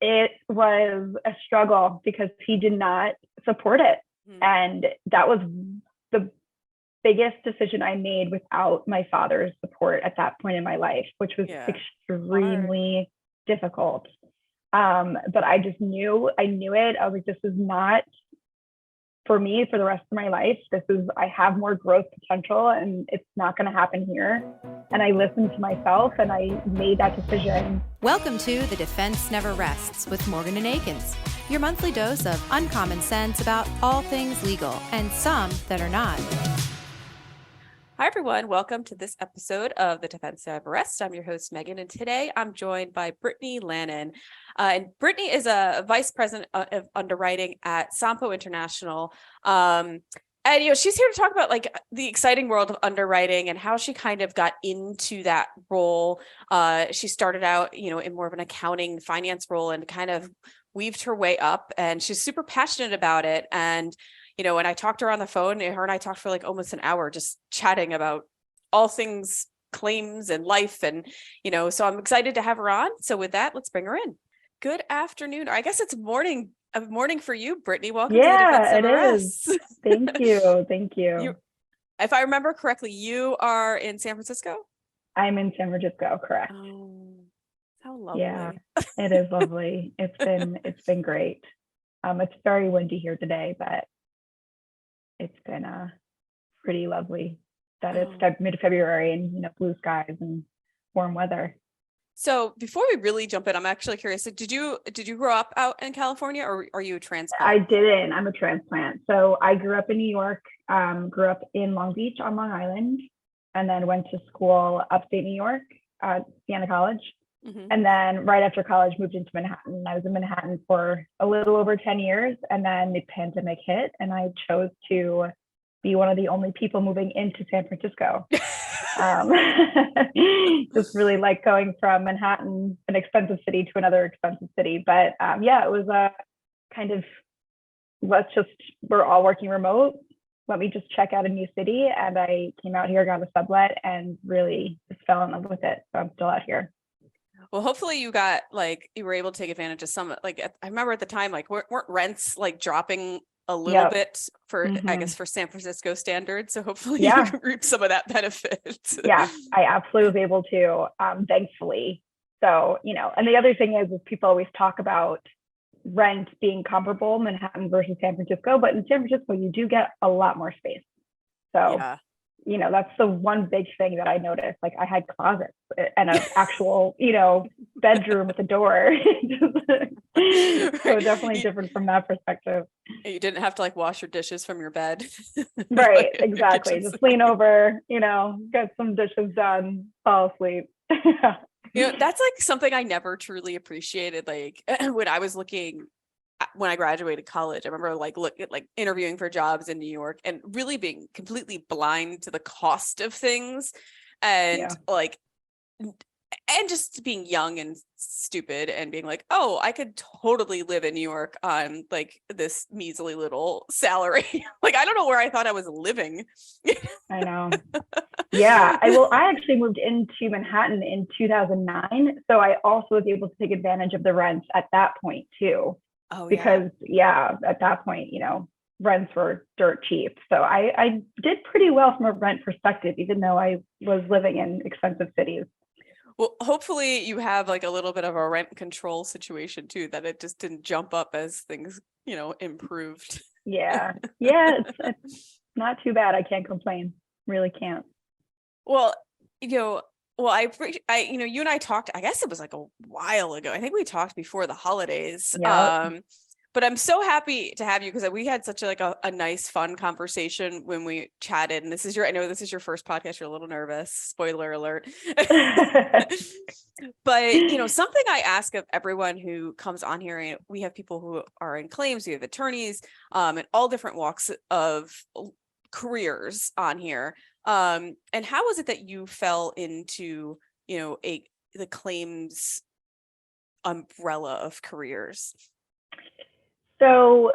it was a struggle because he did not support it. Mm-hmm. And that was the biggest decision I made without my father's support at that point in my life, which was extremely difficult. But I just knew it. I was like, this is not for me for the rest of my life. I have more growth potential and it's not going to happen here. And I listened to myself and I made that decision. Welcome to The Defense Never Rests with Morgan Akins, your monthly dose of uncommon sense about all things legal and some that are not. Hi, everyone. Welcome to this episode of The Defense Never Rests. I'm your host, Megan, and today I'm joined by Brittany Lannon. And Brittany is a vice president of underwriting at Sampo International. And, she's here to talk about the exciting world of underwriting and how she kind of got into that role. She started out, in more of an accounting finance role and kind of weaved her way up, and she's super passionate about it. And when I talked to her on the phone, her and I talked for almost an hour just chatting about all things claims and life. And, so I'm excited to have her on. So with that, let's bring her in. Good afternoon. Or I guess it's morning for you, Brittany. Welcome to the Defense Never Rests. Thank you. Thank you. If I remember correctly, you are in San Francisco? I'm in San Francisco, correct. Oh, how lovely. Yeah, it is lovely. It's been great. It's very windy here today, but it's been pretty lovely that it's mid-February and blue skies and warm weather. So before we really jump in, I'm actually curious. Did you grow up out in California, or are you a transplant? I didn't. I'm a transplant. So I grew up in New York, grew up in Long Beach on Long Island, and then went to school upstate New York at Siena College. Mm-hmm. And then right after college, moved into Manhattan. I was in Manhattan for a little over 10 years. And then the pandemic hit and I chose to be one of the only people moving into San Francisco. Just really like going from Manhattan, an expensive city, to another expensive city. But it was a kind of, we're all working remote. Let me just check out a new city. And I came out here, got a sublet, and really just fell in love with it. So I'm still out here. Well, hopefully you got you were able to take advantage of some, I remember at the time, weren't rents dropping a little bit for, mm-hmm. I guess, for San Francisco standards. So hopefully you can reap some of that benefit. Yeah, I absolutely was able to, thankfully. So, and the other thing is people always talk about rent being comparable, Manhattan versus San Francisco, but in San Francisco, you do get a lot more space. So, that's the one big thing that I noticed. I had closets and an actual, bedroom with a door. So definitely different from that perspective. You didn't have to wash your dishes from your bed. Right, exactly. Just lean over, get some dishes done, fall asleep. That's something I never truly appreciated. When I graduated college, I remember interviewing for jobs in New York and really being completely blind to the cost of things and and just being young and stupid and being oh, I could totally live in New York on this measly little salary. I don't know where I thought I was living. I know. Yeah. I actually moved into Manhattan in 2009. So I also was able to take advantage of the rents at that point too. Oh, because at that point, rents were dirt cheap. So I did pretty well from a rent perspective, even though I was living in expensive cities. Well, hopefully you have a little bit of a rent control situation too, that it just didn't jump up as things, improved. Yeah. Yeah. It's not too bad. I can't complain. Really can't. Well, I you and I talked, I guess it was a while ago. I think we talked before the holidays. Yep. But I'm so happy to have you because we had such a nice, fun conversation when we chatted. And I know this is your first podcast. You're a little nervous. Spoiler alert. But, something I ask of everyone who comes on here, and we have people who are in claims, we have attorneys, and all different walks of careers on here. And how was it that you fell into, the claims umbrella of careers? So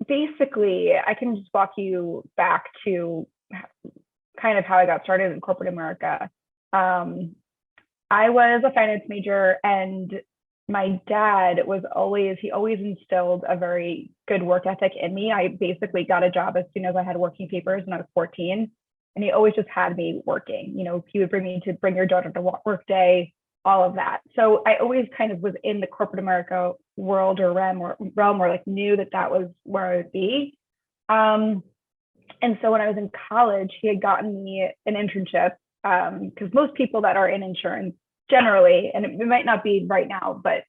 basically, I can just walk you back to kind of how I got started in corporate America. I was a finance major and my dad he always instilled a very good work ethic in me. I basically got a job as soon as I had working papers when I was 14. And he always just had me working. He would bring your daughter to work day, all of that. So I always kind of was in the corporate America world or realm or like knew that was where I would be. And so when I was in college, he had gotten me an internship because most people that are in insurance generally, and it might not be right now, but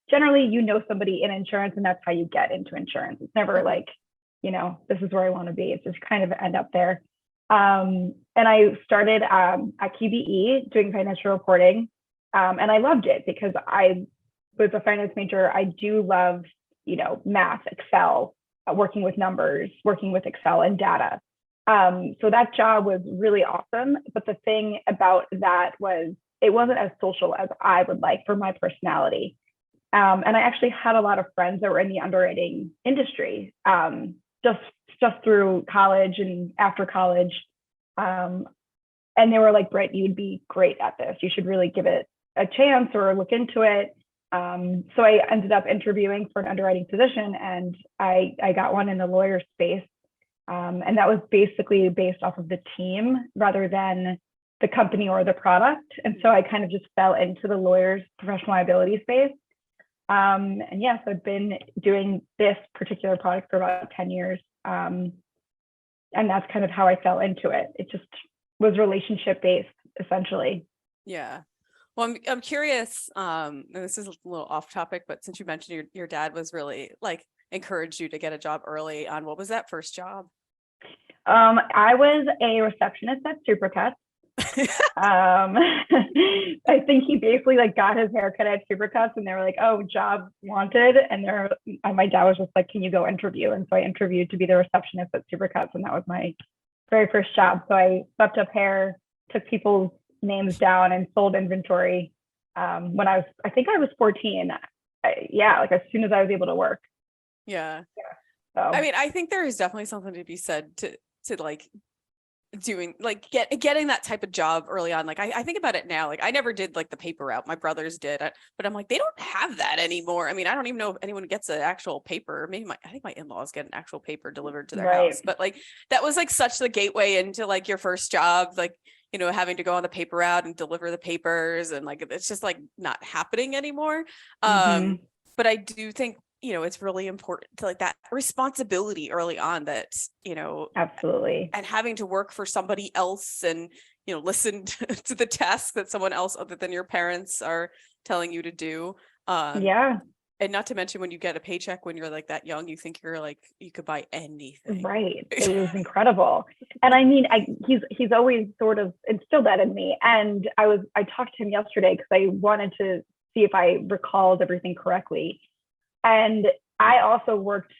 generally, somebody in insurance and that's how you get into insurance. It's never like, this is where I want to be. It's just kind of end up there. And I started at QBE doing financial reporting. And I loved it because I was a finance major. I do love, math, Excel, working with numbers, working with Excel and data. So that job was really awesome. But the thing about that was it wasn't as social as I would like for my personality. And I actually had a lot of friends that were in the underwriting industry, just through college and after college. And they were like, Britt, you'd be great at this. You should really give it a chance or look into it. So I ended up interviewing for an underwriting position and I got one in the lawyer space. And that was basically based off of the team rather than the company or the product. And so I kind of just fell into the lawyer's professional liability space. And yes, I've been doing this particular product for about 10 years. And that's kind of how I fell into it. It just was relationship based, essentially. Yeah. Well, I'm curious, and this is a little off topic, but since you mentioned your dad was really like encouraged you to get a job early on, what was that first job? I was a receptionist at Supercuts. I think he basically like got his haircut at Supercuts and they were like, oh, job wanted. And my dad was just like, can you go interview? And so I interviewed to be the receptionist at Supercuts. And that was my very first job. So I swept up hair, took people's names down and sold inventory. When I think I was 14. Like as soon as I was able to work. Yeah. So I mean, I think there is definitely something to be said to like doing like getting that type of job early on. Like I think about it now, like I never did like the paper route. My brothers did, but I'm like, they don't have that anymore. I mean, I don't even know if anyone gets an actual paper. Maybe I think my in-laws get an actual paper delivered to their house, but like that was like such the gateway into like your first job, like, having to go on the paper route and deliver the papers. And like, it's just like not happening anymore. But I do think, it's really important to like that responsibility early on that, absolutely. And having to work for somebody else and, listen to the tasks that someone else other than your parents are telling you to do. Yeah. And not to mention when you get a paycheck when you're like that young, you think you're like, you could buy anything. Right. It was incredible. And I mean, he's always sort of instilled that in me. And I talked to him yesterday because I wanted to see if I recalled everything correctly. And I also worked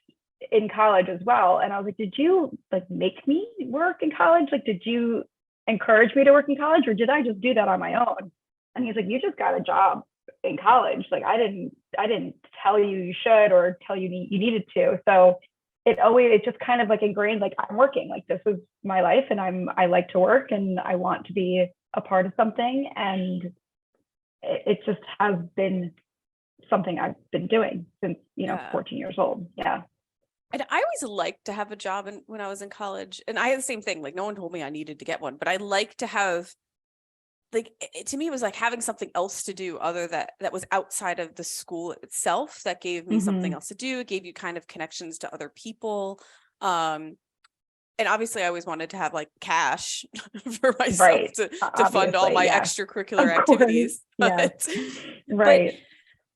in college as well. And I was like, did you like make me work in college? Like, did you encourage me to work in college or did I just do that on my own? And he's like, you just got a job in college. Like I didn't tell you should or tell you needed to. So it just kind of like ingrained, like I'm working, like this is my life and I like to work and I want to be a part of something. And it just has been something I've been doing since, 14 years old. Yeah. And I always liked to have a job when I was in college, and I had the same thing. Like no one told me I needed to get one, but I like to have like, to me, it was like having something else to do other that was outside of the school itself that gave me something else to do. It gave you kind of connections to other people. And obviously I always wanted to have like cash for myself to fund all my extracurricular activities. But,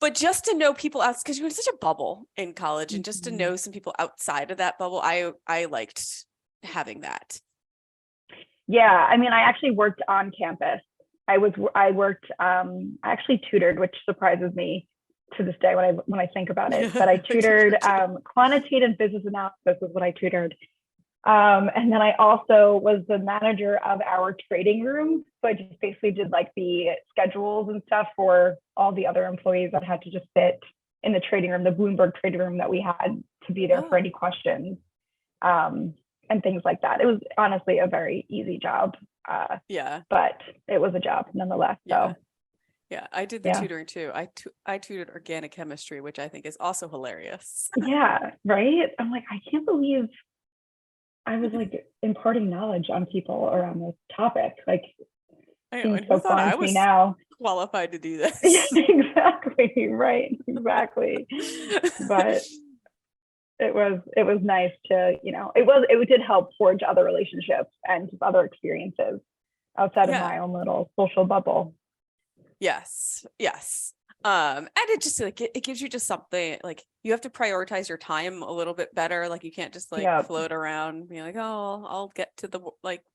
but just to know people else, because you're in such a bubble in college and just to know some people outside of that bubble, I liked having that. Yeah. I mean, I actually worked on campus. I actually tutored, which surprises me to this day when I think about it, but I tutored quantitative business analysis was what I tutored. And then I also was the manager of our trading room. So I just basically did like the schedules and stuff for all the other employees that had to just sit in the trading room, the Bloomberg trading room that we had to be there for any questions and things like that. It was honestly a very easy job. But it was a job nonetheless. So Yeah, I did the Yeah. tutoring too. I tutored organic chemistry, which I think is also hilarious. Yeah, right. I'm like, I can't believe I was like imparting knowledge on people around this topic. Like, I know, seems and who so thought foreign I to me was now. qualified to do Yeah, this? exactly. Right. Exactly. But it was nice to, it did help forge other relationships and just other experiences outside of Yeah. my own little social bubble. Yes. Yes. And it just like it gives you just something like you have to prioritize your time a little bit better. Like you can't just like Yeah. float around, be like, oh, I'll get to the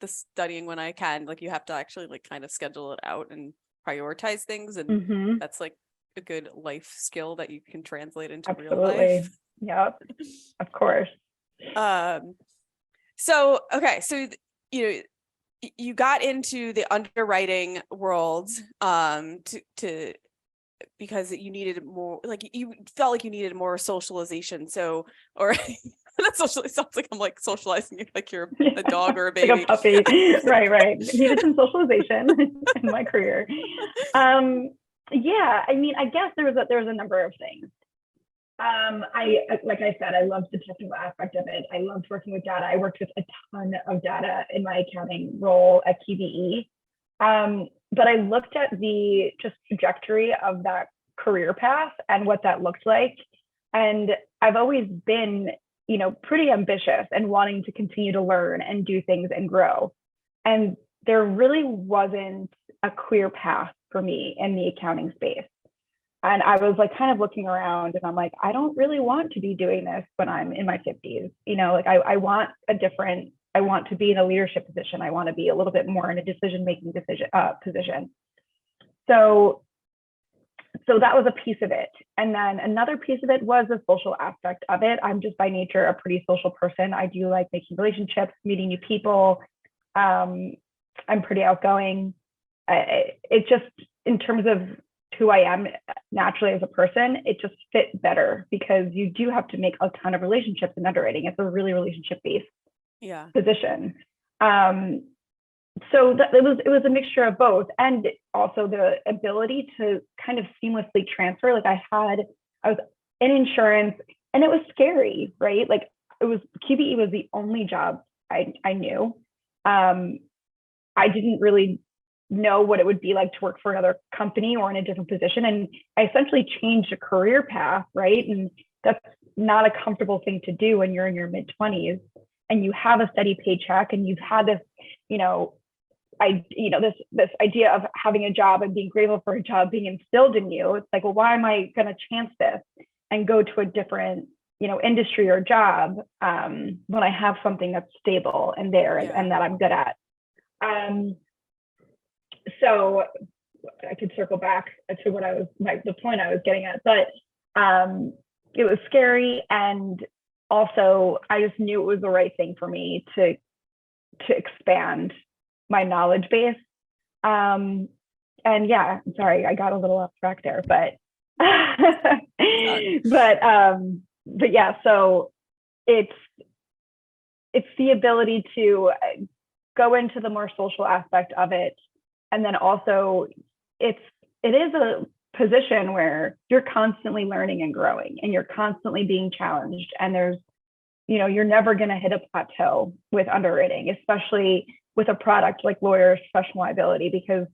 studying when I can. Like you have to actually like kind of schedule it out and prioritize things. And Mm-hmm. that's like a good life skill that you can translate into real Absolutely. life. Yep. Of course. So okay, so you got into the underwriting world to because you needed more, like you felt like you needed more socialization. So, or not social, it sounds like I'm like socializing you like you're a dog or a Like a baby. puppy. Right. Needed some socialization in my career. Yeah, I mean, I guess there was a number of things. Like I said, I loved the technical aspect of it. I loved working with data. I worked with a ton of data in my accounting role at QBE. But I looked at the just trajectory of that career path and what that looked like. And I've always been, pretty ambitious and wanting to continue to learn and do things and grow. And there really wasn't a clear path for me in the accounting space. And I was like kind of looking around and I'm like, I don't really want to be doing this when I'm in my 50s. Like I want I want to be in a leadership position. I want to be a little bit more in a decision-making position. So that was a piece of it. And then another piece of it was the social aspect of it. I'm just by nature a pretty social person. I do like making relationships, meeting new people. I'm pretty outgoing. It just, in terms of who I am naturally as a person, it just fit better because you do have to make a ton of relationships in underwriting. It's a really relationship-based position. So it was a mixture of both, and also the ability to kind of seamlessly transfer. Like I was in insurance, and it was scary, right? Like QBE was the only job I knew. I didn't really know what it would be like to work for another company or in a different position. And I essentially changed a career path, right? And that's not a comfortable thing to do when you're in your mid-20s and you have a steady paycheck and you've had this, this idea of having a job and being grateful for a job being instilled in you. It's like, well, why am I going to chance this and go to a different, industry or job when I have something that's stable and there and that I'm good at? So I could circle back to what the point I was getting at, but it was scary. And also I just knew it was the right thing for me to expand my knowledge base. And yeah, sorry, I got a little off track there, but, but yeah, so it's the ability to go into the more social aspect of it. And then also it is a position where you're constantly learning and growing and you're constantly being challenged. And there's, you're never going to hit a plateau with underwriting, especially with a product like lawyers' professional liability, because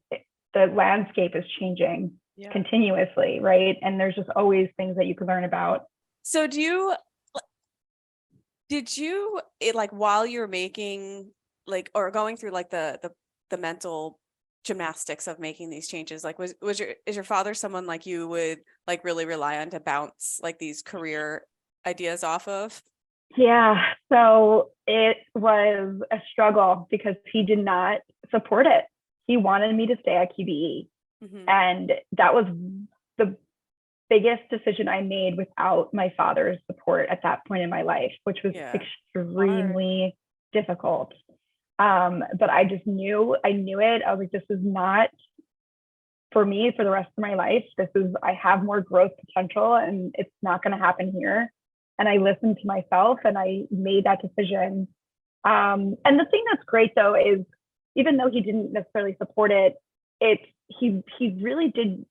the landscape is changing continuously, right? And there's just always things that you can learn about. So did you like while you're making like or going through like the mental gymnastics of making these changes, like is your father someone like you would like really rely on to bounce like these career ideas off of? Yeah, so it was a struggle because he did not support it. He wanted me to stay at QBE. Mm-hmm. And that was the biggest decision I made without my father's support at that point in my life, which was extremely difficult. But I just I knew it. I was like, this is not for me for the rest of my life. I have more growth potential and it's not going to happen here. And I listened to myself and I made that decision. And the thing that's great though, is even though he didn't necessarily support it, he really did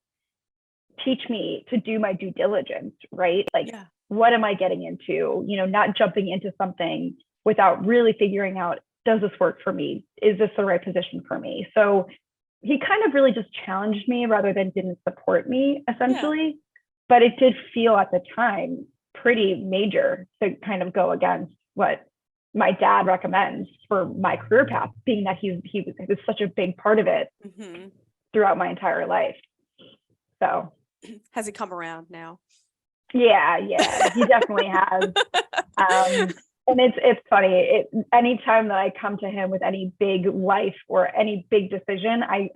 teach me to do my due diligence, right? Like, what am I getting into? Not jumping into something without really figuring out, does this work for me? Is this the right position for me? So he kind of really just challenged me rather than didn't support me, essentially. But it did feel at the time pretty major to kind of go against what my dad recommends for my career path, being that he was such a big part of it throughout my entire life. So has he come around now? Yeah, he definitely has. And it's funny. Anytime that I come to him with any big life or any big decision, I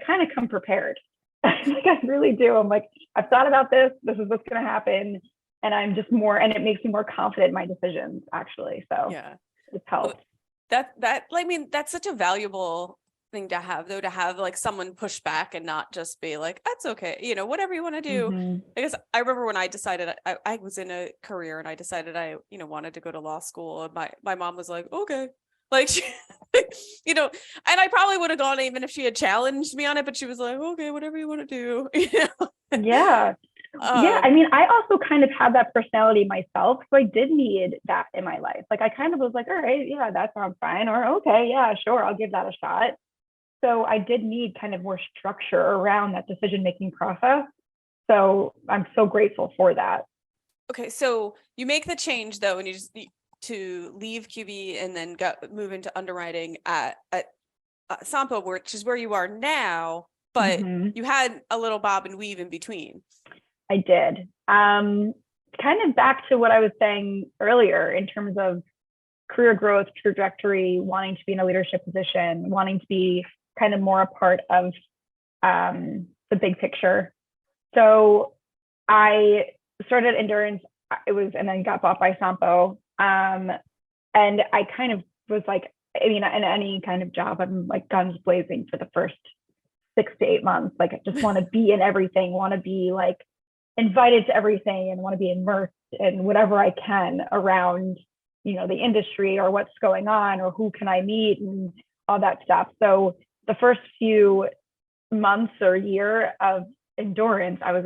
kind of come prepared. Like, I really do. I'm like, I've thought about this. This is what's going to happen, and I'm just more. And it makes me more confident in my decisions, actually. So it's helped. That's such a valuable thing to have, though, to have like someone push back and not just be like, that's okay, whatever you want to do. I guess I remember when I decided I was in a career and I decided I wanted to go to law school, and my mom was like, okay, like she, and I probably would have gone even if she had challenged me on it, but she was like, okay, whatever you want to do. Yeah. I mean, I also kind of had that personality myself, so I did need that in my life. Like, I kind of was like, all right, yeah, that sounds fine, or okay, yeah, sure, I'll give that a shot. So I did need kind of more structure around that decision-making process. So I'm so grateful for that. Okay, so you make the change though, and you just need to leave QB and then move into underwriting at Sampo, which is where you are now, but you had a little bob and weave in between. I did. Kind of back to what I was saying earlier in terms of career growth trajectory, wanting to be in a leadership position, wanting to be kind of more a part of the big picture. So I started Endurance, and then got bought by Sampo. And I kind of was like, in any kind of job, I'm like guns blazing for the first 6 to 8 months. Like, I just want to be in everything, want to be like invited to everything, and want to be immersed in whatever I can around, the industry or what's going on or who can I meet and all that stuff. So the first few months or year of Endurance, I was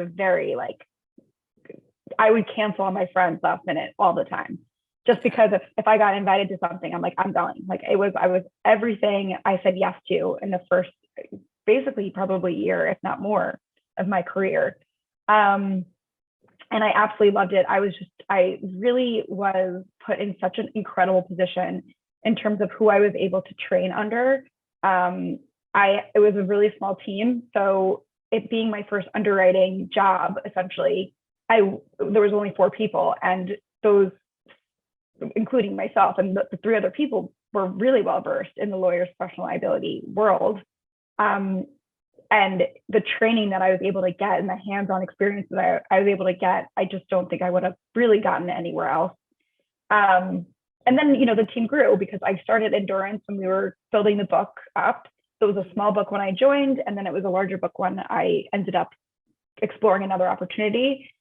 I would cancel on my friends last minute all the time, just because if I got invited to something, I'm like, I'm going. Like, I was everything I said yes to in the first, basically probably year, if not more, of my career. And I absolutely loved it. I really was put in such an incredible position in terms of who I was able to train under. It was a really small team. So it being my first underwriting job, essentially, there was only 4 people, and those, including myself, and the 3 other people were really well versed in the lawyer's professional liability world. And the training that I was able to get and the hands-on experience that I was able to get, I just don't think I would have really gotten anywhere else. And then, the team grew because I started Endurance when we were building the book up. So it was a small book when I joined, and then it was a larger book when I ended up exploring another opportunity.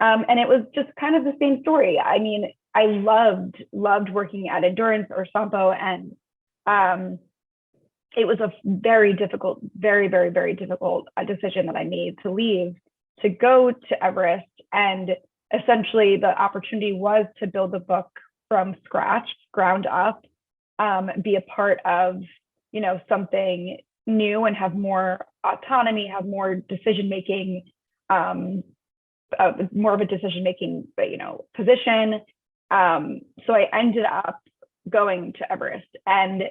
And it was just kind of the same story. I mean, I loved working at Endurance or Sampo, and it was a very difficult, very, very, very difficult decision that I made to leave, to go to Everest. And essentially the opportunity was to build the book from scratch, ground up, be a part of, something new and have more autonomy, have more decision-making, more of a decision-making, position. So I ended up going to Everest, and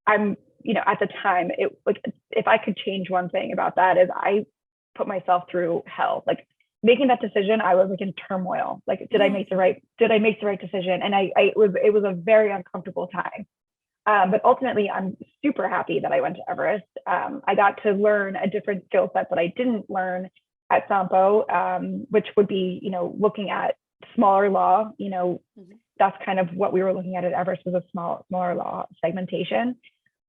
I'm, at the time, if I could change one thing about that, is I put myself through hell. Like, making that decision, I was like in turmoil. Like, did I make the right decision? And it was a very uncomfortable time. But ultimately, I'm super happy that I went to Everest. I got to learn a different skill set that I didn't learn at Sampo, which would be, looking at smaller law. That's kind of what we were looking at Everest, was a smaller law segmentation.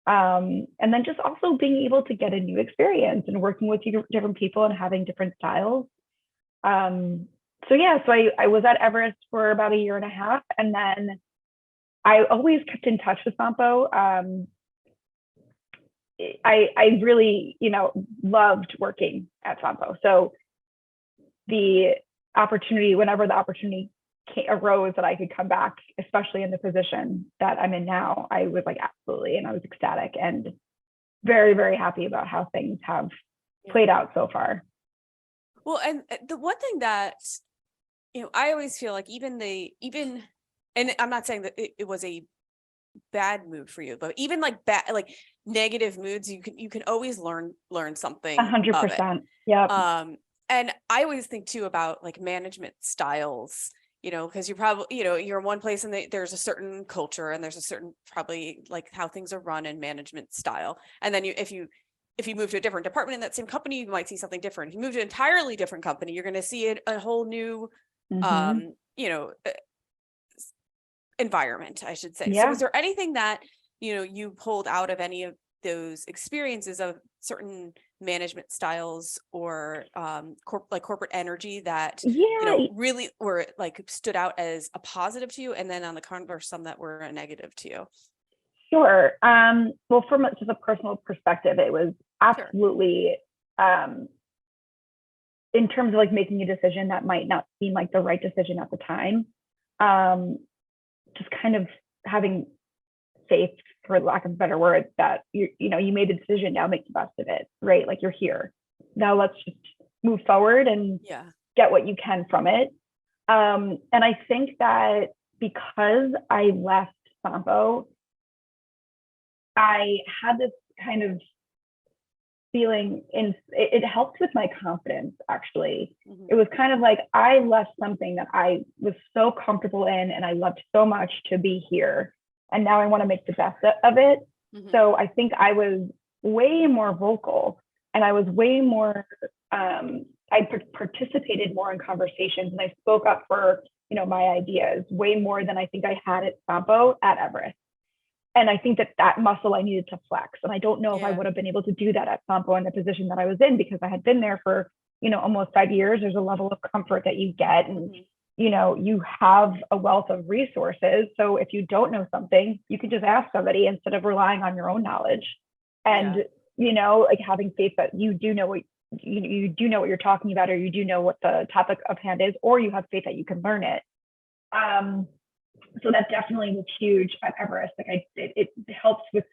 And then just also being able to get a new experience and working with different people and having different styles. So I was at Everest for about 1.5 years, and then I always kept in touch with Sampo. I really, loved working at Sampo. So the opportunity, whenever the opportunity arose that I could come back, especially in the position that I'm in now, I was like, absolutely. And I was ecstatic and very, very happy about how things have played out so far. Well, and the one thing that, I always feel like and I'm not saying that it was a bad mood for you, but even like negative moods, you can always learn something. 100%. Yeah. And I always think too about like management styles, because you probably, you're in one place and there's a certain culture and there's a certain probably like how things are run and management style. And then if you move to a different department in that same company, you might see something different. If you move to an entirely different company, you're going to see a whole new, environment, I should say. Yeah. So is there anything that, you pulled out of any of those experiences of certain management styles or corporate energy that, really were like stood out as a positive to you? And then on the converse, some that were a negative to you? Sure. Well, from just a personal perspective, it was absolutely, in terms of like making a decision that might not seem like the right decision at the time, just kind of having faith, for lack of a better word, that you made the decision, now make the best of it, right? Like you're here. Now let's just move forward and get what you can from it. And I think that because I left Sampo, I had this kind of feeling it helped with my confidence, actually. Mm-hmm. It was kind of like I left something that I was so comfortable in and I loved so much to be here. And now I want to make the best of it. Mm-hmm. So I think I was way more vocal and I was way more, I participated more in conversations and I spoke up for, my ideas way more than I think I had at Sampo at Everest. And I think that muscle I needed to flex. And I don't know if I would have been able to do that at Sampo in the position that I was in, because I had been there for, almost 5 years. There's a level of comfort that you get and, you have a wealth of resources. So if you don't know something, you can just ask somebody instead of relying on your own knowledge. And, like having faith that you do know what you do know what you're talking about, or you do know what the topic of hand is, or you have faith that you can learn it. So that definitely was huge at Everest. Like it helps with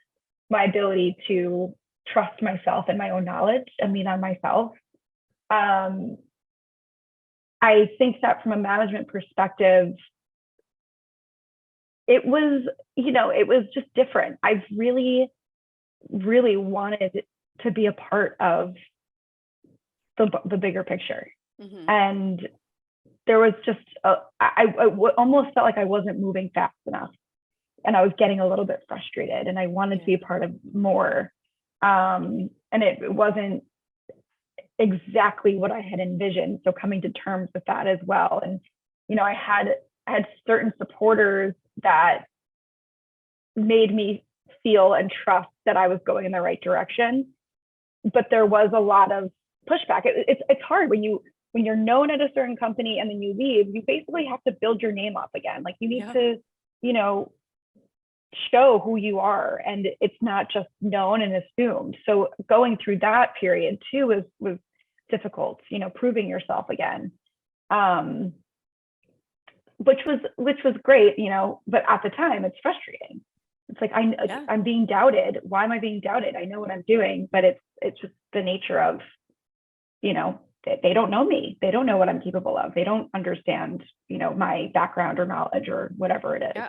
my ability to trust myself and my own knowledge and lean on myself. I think that from a management perspective, it was just different. I've really, really wanted to be a part of the bigger picture. Mm-hmm. And there was just, I almost felt like I wasn't moving fast enough and I was getting a little bit frustrated and I wanted to be a part of more. And it wasn't exactly what I had envisioned. So coming to terms with that as well. And, I had certain supporters that made me feel and trust that I was going in the right direction. But there was a lot of pushback. It's hard when you're known at a certain company and then you leave, you basically have to build your name up again. Like you need to, show who you are, and it's not just known and assumed. So going through that period too was difficult, proving yourself again. Which was great, but at the time it's frustrating. It's like, I'm being doubted. Why am I being doubted? I know what I'm doing, but it's just the nature of, they don't know me. They don't know what I'm capable of. They don't understand, my background or knowledge or whatever it is. Yeah.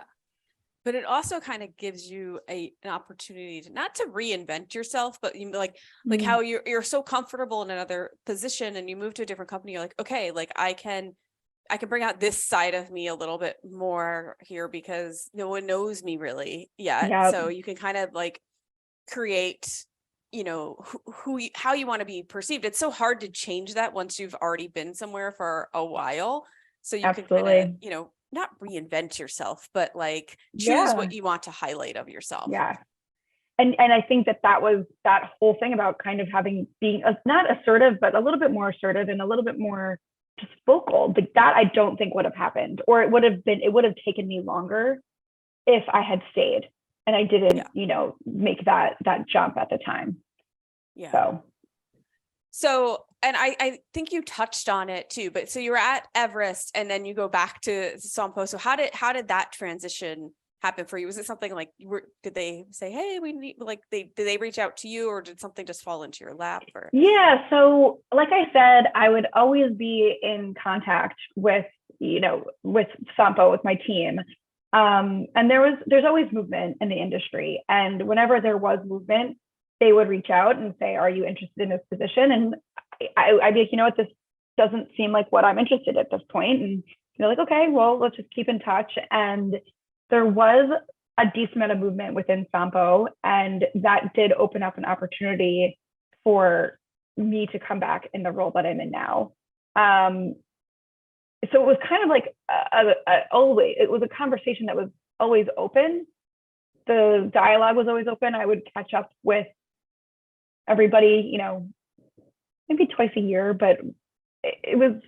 But it also kind of gives you an opportunity to not to reinvent yourself, but like how you're so comfortable in another position and you move to a different company. You're like, okay, like I can bring out this side of me a little bit more here because no one knows me really yet. Yep. So you can kind of like create, how you want to be perceived. It's so hard to change that once you've already been somewhere for a while. So you can kind of, not reinvent yourself, but like choose what you want to highlight of yourself. Yeah. And I think that was that whole thing about kind of being not assertive, but a little bit more assertive and a little bit more just vocal. Like that I don't think would have happened, or it would have taken me longer if I had stayed and I didn't, Yeah. you know, make that jump at the time. Yeah. So, and I think you touched on it too, but so you were at Everest and then you go back to Sampo. So how did that transition happen for you? Was it something like did they say, hey, we need, like, did they reach out to you, or did something just fall into your lap? Or Yeah. So like I said, I would always be in contact with, you know, with Sampo, with my team. And there's always movement in the industry. And whenever there was movement, they would reach out and say, are you interested in this position? And I'd be like, you know what, this doesn't seem like what I'm interested at this point. And they're like, okay, well, let's just keep in touch. And there was a decent amount of movement within Sampo, and that did open up an opportunity for me to come back in the role that I'm in now. So it was kind of like it was a conversation that was always open. The dialogue was always open. I would catch up with everybody, you know, maybe twice a year, but it was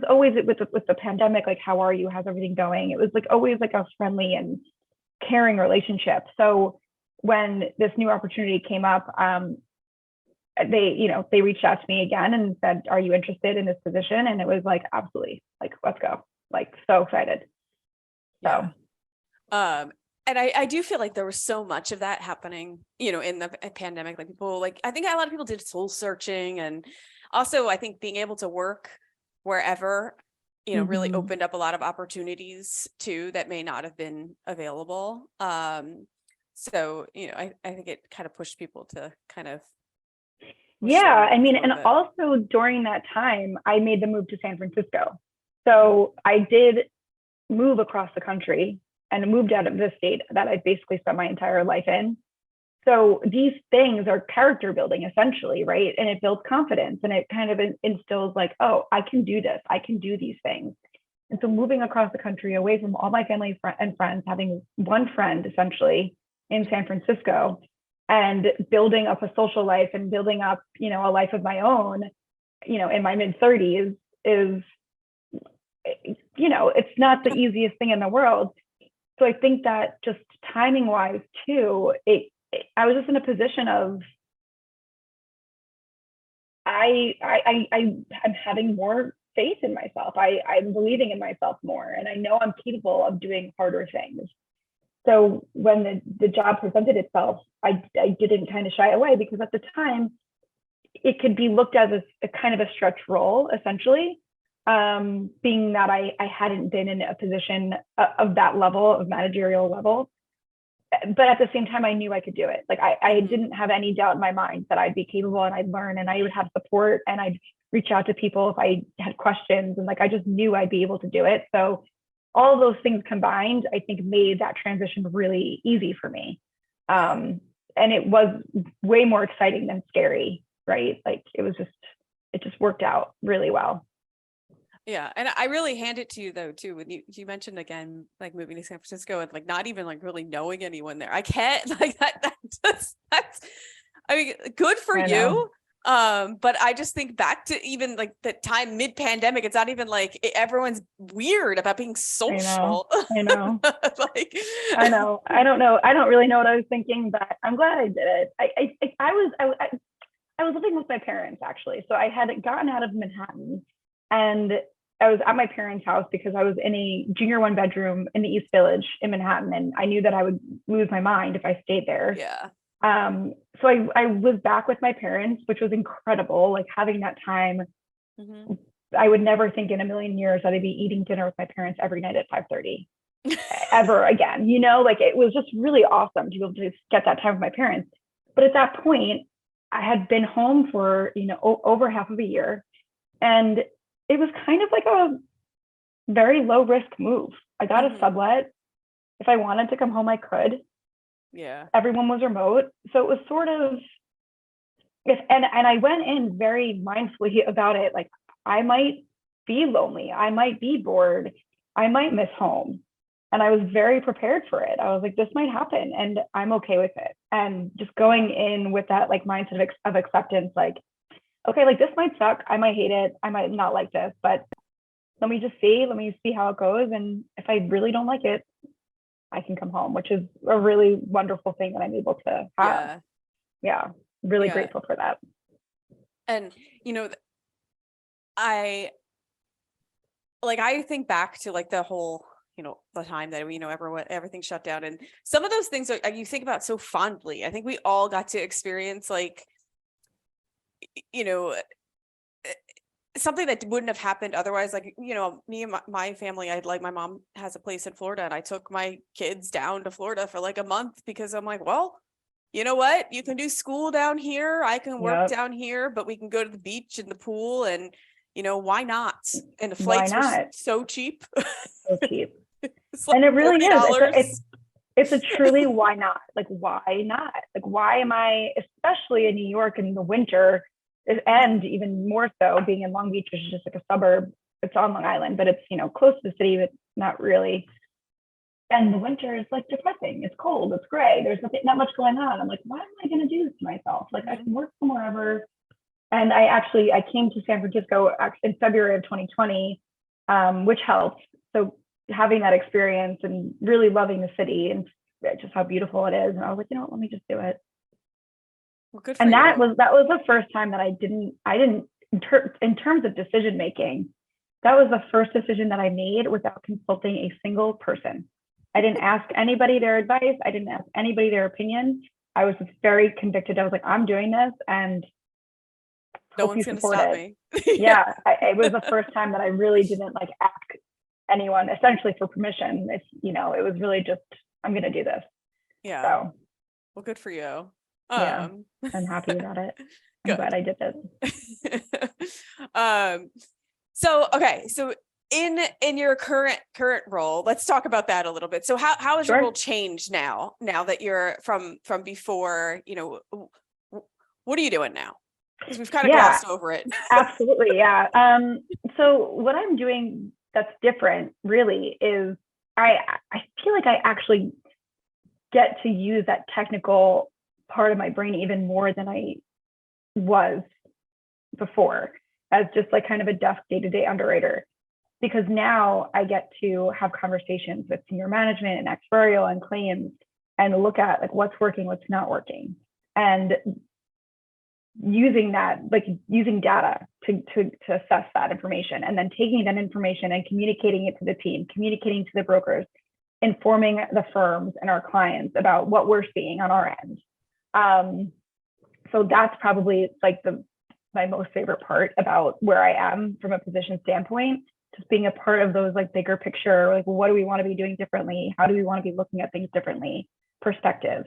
always with the pandemic, like, how are you? How's everything going? It was like always like a friendly and caring relationship. So when this new opportunity came up, they reached out to me again and said, are you interested in this position? And it was like, absolutely, like, let's go, like, so excited. So and I do feel like there was so much of that happening, you know, in the pandemic. Like, people, like, I think a lot of people did soul searching, and also I think being able to work wherever, you know, really opened up a lot of opportunities too that may not have been available. So, you know, I think it kind of pushed people to kind of I mean, and also during that time, I made the move to San Francisco. So I did move across the country and moved out of the state that I basically spent my entire life in. So these things are character building, essentially, right? And it builds confidence, and it kind of instills like, oh, I can do this. I can do these things. And so moving across the country, away from all my family and friends, having one friend essentially in San Francisco, and building up a social life and building up, you know, a life of my own, you know, in my mid-30s is, you know, it's not the easiest thing in the world. So I think that just timing wise too, I was just in a position of I'm having more faith in myself. I'm believing in myself more, and I know I'm capable of doing harder things. So when the job presented itself, I didn't kind of shy away, because at the time it could be looked as a kind of a stretch role, essentially, being that I hadn't been in a position of that level, of managerial level. But at the same time, I knew I could do it. Like, I didn't have any doubt in my mind that I'd be capable, and I'd learn, and I would have support, and I'd reach out to people if I had questions. And like, I just knew I'd be able to do it. So all of those things combined, I think, made that transition really easy for me. And it was way more exciting than scary, right? Like, it just worked out really well. Yeah. And I really hand it to you though, too, when you mentioned again, like, moving to San Francisco and like not even like really knowing anyone there. I can't like that's I mean, good for you. But I just think back to even like the time mid-pandemic, it's not even like everyone's weird about being social. I know. Like, I know. I don't know. I don't really know what I was thinking, but I'm glad I did it. I was living with my parents, actually. So I had gotten out of Manhattan, and I was at my parents' house because I was in a junior 1-bedroom in the East Village in Manhattan, and I knew that I would lose my mind if I stayed there. Yeah. So I was back with my parents, which was incredible. Like, having that time, I would never think in a million years that I'd be eating dinner with my parents every night at 5:30 ever again. You know, like, it was just really awesome to be able to get that time with my parents. But at that point, I had been home for, you know, over half of a year, and it was kind of like a very low risk move. I got a sublet. If I wanted to come home, I could. Yeah. Everyone was remote. So it was sort of, and I went in very mindfully about it. Like, I might be lonely. I might be bored. I might miss home. And I was very prepared for it. I was like, this might happen, and I'm okay with it. And just going in with that like mindset of acceptance, like, okay, like, this might suck. I might hate it. I might not like this, but let me see how it goes. And if I really don't like it, I can come home, which is a really wonderful thing that I'm able to have. Yeah. Really grateful for that. And, I think back to like the whole, the time that, everything shut down, and some of those things are, you think about so fondly. I think we all got to experience like, something that wouldn't have happened otherwise. Like, me and my family, my mom has a place in Florida, and I took my kids down to Florida for like a month because I'm like, well, you know what? You can do school down here. I can work down here, but we can go to the beach and the pool, and why not? And the flights were so cheap. So cheap. It's like and it really $40. is. It's a truly why not? Like, why not? Like, why am I, especially in New York in the winter, and even more so being in Long Beach, which is just like a suburb. It's on Long Island, but it's, close to the city, but not really. And the winter is like depressing. It's cold. It's gray. There's not much going on. I'm like, why am I going to do this to myself? Like, I can work from wherever. And I came to San Francisco in February of 2020, which helped. So having that experience and really loving the city and just how beautiful it is. And I was like, let me just do it. Well, good for and you. that was the first time that I didn't in terms of decision making, that was the first decision that I made without consulting a single person. I didn't ask anybody their advice. I didn't ask anybody their opinion. I was just very convicted. I was like, I'm doing this, and no one's going to stop me. It was the first time that I really didn't like ask anyone essentially for permission. It was really just, I'm going to do this. Yeah. So, well, good for you. I'm happy about it. I'm glad I did this. So in your current role, let's talk about that a little bit. So how has your role changed now that you're from before, what are you doing now? Because we've kind of glossed over it. Absolutely. Yeah. So what I'm doing that's different really is I feel like I actually get to use that technical part of my brain even more than I was before, as just like kind of a desk day-to-day underwriter, because now I get to have conversations with senior management and actuarial and claims and look at like what's working, what's not working, and using that, like using data to assess that information, and then taking that information and communicating it to the team, communicating to the brokers, informing the firms and our clients about what we're seeing on our end. So that's probably like my most favorite part about where I am from a position standpoint, just being a part of those like bigger picture, like what do we want to be doing differently? How do we want to be looking at things differently? Perspective.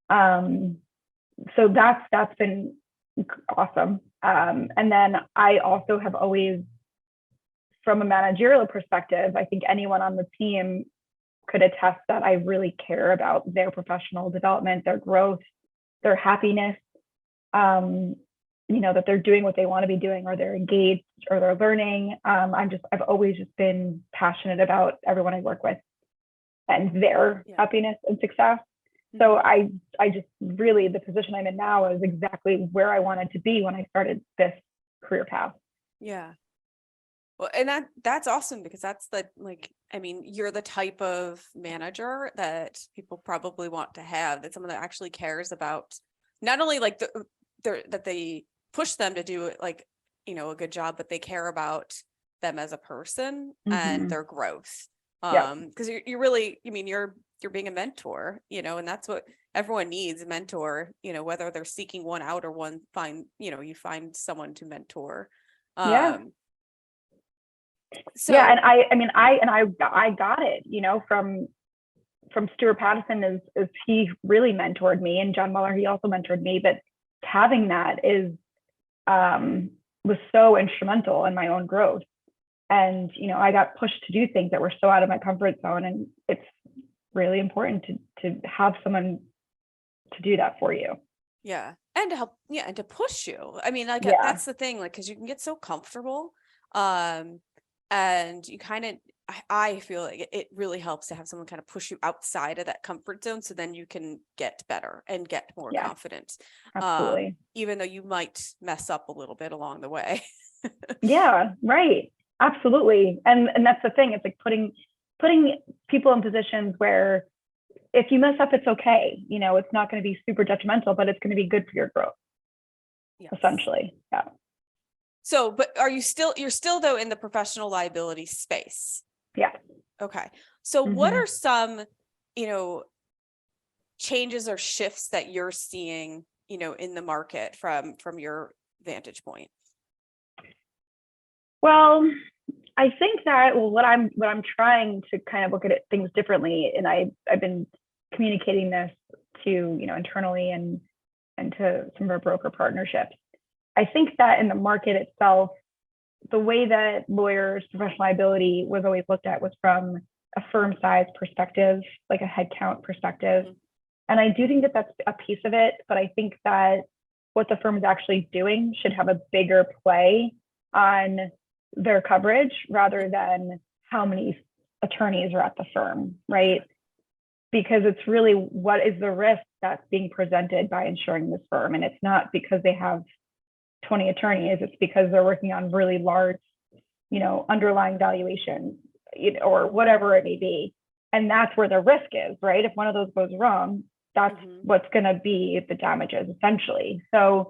So that's been awesome. And then I also have always, from a managerial perspective, I think anyone on the team could attest that I really care about their professional development, their growth, their happiness, that they're doing what they want to be doing, or they're engaged, or they're learning. I've always just been passionate about everyone I work with and their happiness and success. So I just really, the position I'm in now is exactly where I wanted to be when I started this career path. Yeah. Well, and that's awesome, because that's you're the type of manager that people probably want to have, that someone that actually cares about not only like that they push them to do like, a good job, but they care about them as a person and their growth. Because you're really, you're being a mentor, and that's what everyone needs, a mentor, whether they're seeking one out or you find someone to mentor. So and I got it, from Stuart Pattison, is he really mentored me, and John Muller, he also mentored me, but having that was so instrumental in my own growth. And, I got pushed to do things that were so out of my comfort zone, and it's really important to have someone to do that for you. Yeah. And to help, and to push you. That's the thing, like, cause you can get so comfortable. And you kind of, I feel like it really helps to have someone kind of push you outside of that comfort zone, so then you can get better and get more confident. Absolutely. Even though you might mess up a little bit along the way. Yeah, right. Absolutely. And that's the thing. It's like putting people in positions where if you mess up, it's okay. It's not going to be super detrimental, but it's going to be good for your growth, essentially. Yeah. So, but you're still though in the professional liability space? Yeah. Okay. So what are some, changes or shifts that you're seeing, in the market from your vantage point? Well, I think that what I'm trying to kind of look at things differently, and I've been communicating this to, internally and to some of our broker partnerships. I think that in the market itself, the way that lawyers' professional liability was always looked at was from a firm size perspective, like a headcount perspective. And I do think that that's a piece of it, but I think that what the firm is actually doing should have a bigger play on their coverage rather than how many attorneys are at the firm, right? Because it's really what is the risk that's being presented by insuring this firm. And it's not because they have 20 attorneys, it's because they're working on really large, underlying valuations, or whatever it may be. And that's where the risk is, right? If one of those goes wrong, that's what's going to be the damages, essentially. So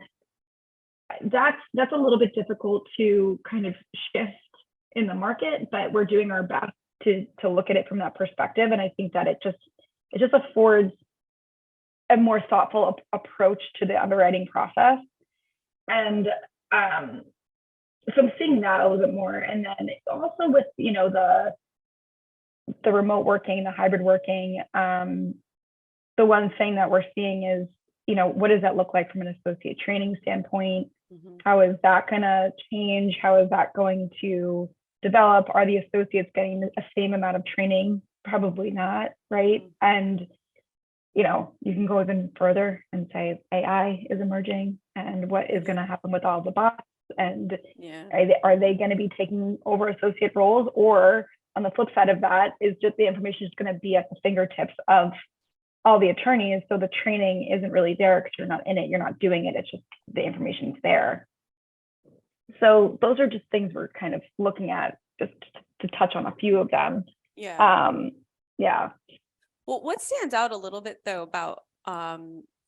that's a little bit difficult to kind of shift in the market, but we're doing our best to look at it from that perspective. And I think that it just affords a more thoughtful approach to the underwriting process. And so I'm seeing that a little bit more. And then also with, the remote working, the hybrid working, the one thing that we're seeing is, what does that look like from an associate training standpoint? How is that going to change? How is that going to develop? Are the associates getting the same amount of training? Probably not, right? And, you can go even further and say AI is emerging, and what is going to happen with all the bots? And are they going to be taking over associate roles? Or on the flip side of that, is just the information is going to be at the fingertips of all the attorneys, so the training isn't really there because you're not in it, you're not doing it, it's just the information's there. So those are just things we're kind of looking at, just to touch on a few of them. Yeah. Well, what stands out a little bit though about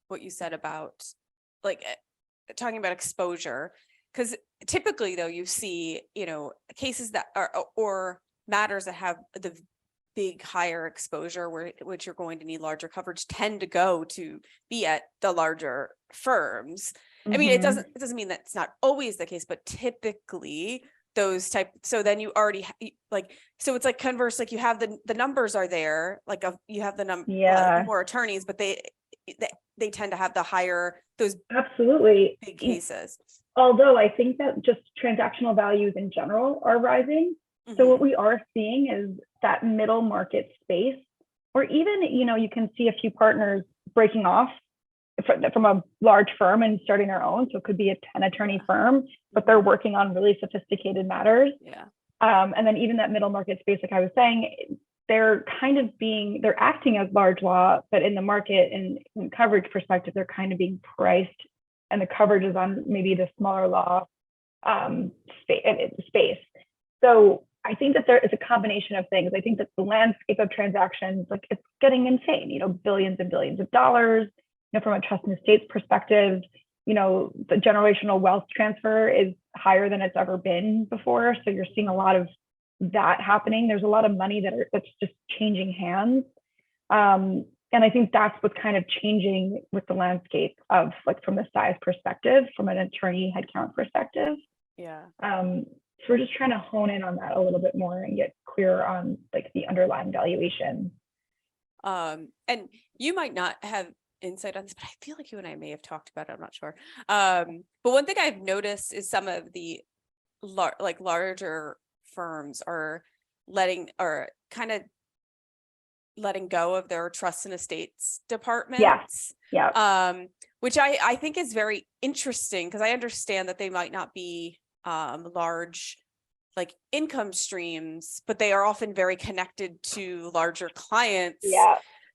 what you said about talking about exposure, because typically though you see, cases that are or matters that have the big higher exposure which you're going to need larger coverage tend to go to be at the larger firms. I mean, it doesn't mean that it's not always the case, but typically those so then you already so it's like converse, like you have the numbers are there, you have the more attorneys, but they tend to have the higher, those absolutely big cases. Although I think that just transactional values in general are rising. So what we are seeing is that middle market space, or even, you can see a few partners breaking off from a large firm and starting their own. So it could be a 10 attorney firm, but they're working on really sophisticated matters. And then even that middle market space, like I was saying, they're acting as large law, but in the market and in coverage perspective, they're kind of being priced, and the coverage is on maybe the smaller law space. So I think that there is a combination of things. I think that the landscape of transactions, it's getting insane, billions and billions of dollars, from a trust and estates perspective, the generational wealth transfer is higher than it's ever been before. So you're seeing a lot of that happening. There's a lot of money that's just changing hands. And I think that's what's kind of changing with the landscape of from the size perspective, from an attorney headcount perspective. So we're just trying to hone in on that a little bit more and get clearer on the underlying valuation. And you might not have insight on this, but I feel like you and I may have talked about it. I'm not sure. But one thing I've noticed is some of the larger firms are letting go of their trust and estates departments. Which I think is very interesting, because I understand that they might not be large income streams, but they are often very connected to larger clients.